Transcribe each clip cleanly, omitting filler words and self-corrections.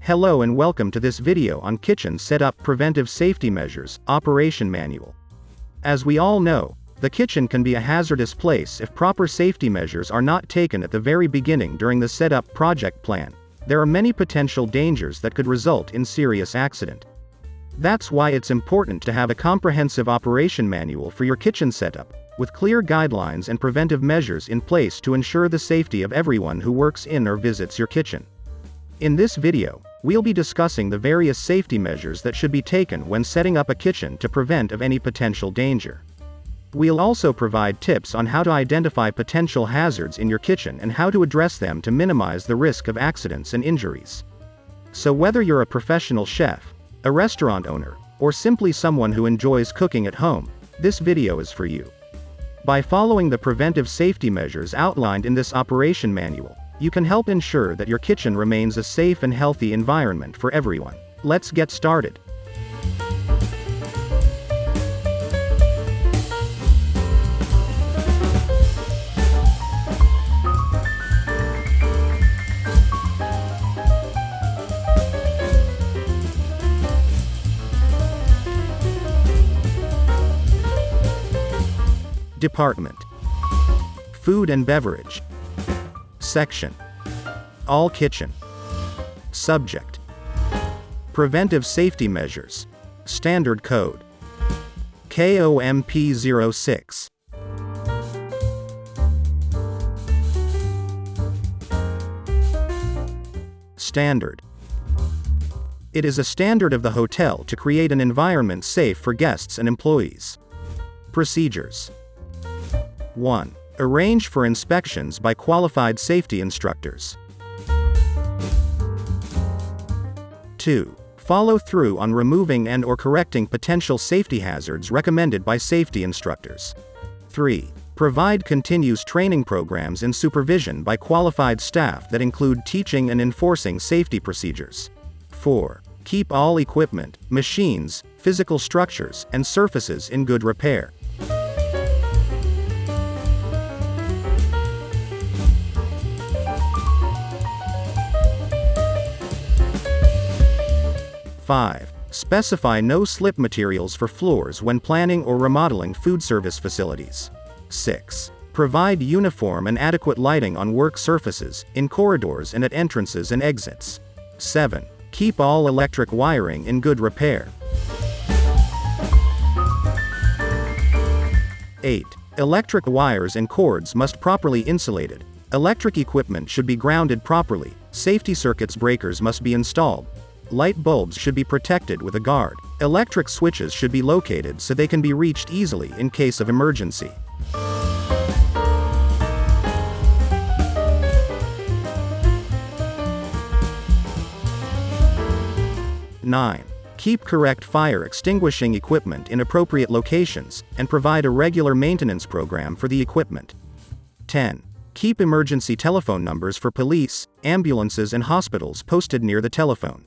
Hello and welcome to this video on Kitchen Setup Preventive Safety Measures, Operation Manual. As we all know, the kitchen can be a hazardous place if proper safety measures are not taken at the very beginning during the setup project plan. There are many potential dangers that could result in serious accident. That's why it's important to have a comprehensive operation manual for your kitchen setup, with clear guidelines and preventive measures in place to ensure the safety of everyone who works in or visits your kitchen. In this video, we'll be discussing the various safety measures that should be taken when setting up a kitchen to prevent of any potential danger. We'll also provide tips on how to identify potential hazards in your kitchen and how to address them to minimize the risk of accidents and injuries. So whether you're a professional chef, a restaurant owner, or simply someone who enjoys cooking at home, this video is for you. By following the preventive safety measures outlined in this operation manual, you can help ensure that your kitchen remains a safe and healthy environment for everyone. Let's get started. Department: Food and Beverage. Section: All Kitchen. Subject: Preventive Safety Measures. Standard Code: KOMP 06. Standard: It is a standard of the hotel to create an environment safe for guests and employees. Procedures: 1. Arrange for inspections by qualified safety instructors. 2. Follow through on removing and/or correcting potential safety hazards recommended by safety instructors. 3. Provide continuous training programs and supervision by qualified staff that include teaching and enforcing safety procedures. 4. Keep all equipment, machines, physical structures, and surfaces in good repair. 5. Specify no-slip materials for floors when planning or remodeling food service facilities. 6. Provide uniform and adequate lighting on work surfaces, in corridors and at entrances and exits. 7. Keep all electric wiring in good repair. 8. Electric wires and cords must properly insulated. Electric equipment should be grounded properly. Safety circuits breakers must be installed. Light bulbs should be protected with a guard. Electric switches should be located so they can be reached easily in case of emergency. 9. Keep correct fire extinguishing equipment in appropriate locations, and provide a regular maintenance program for the equipment. 10. Keep emergency telephone numbers for police, ambulances and hospitals posted near the telephone.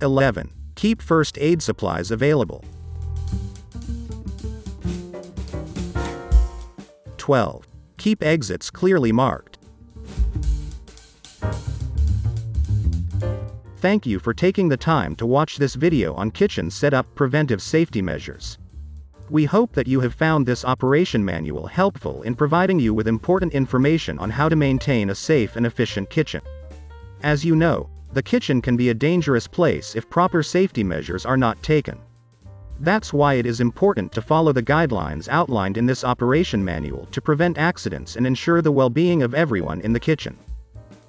11. Keep first aid supplies available. 12. Keep exits clearly marked. Thank you for taking the time to watch this video on kitchen setup preventive safety measures. We hope that you have found this operation manual helpful in providing you with important information on how to maintain a safe and efficient kitchen. As you know, the kitchen can be a dangerous place if proper safety measures are not taken. That's why it is important to follow the guidelines outlined in this operation manual to prevent accidents and ensure the well-being of everyone in the kitchen.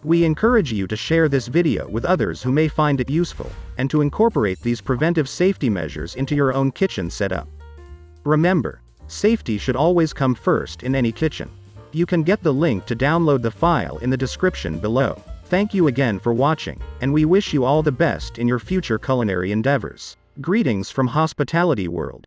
We encourage you to share this video with others who may find it useful, and to incorporate these preventive safety measures into your own kitchen setup. Remember, safety should always come first in any kitchen. You can get the link to download the file in the description below. Thank you again for watching, and we wish you all the best in your future culinary endeavors. Greetings from Hospitality World.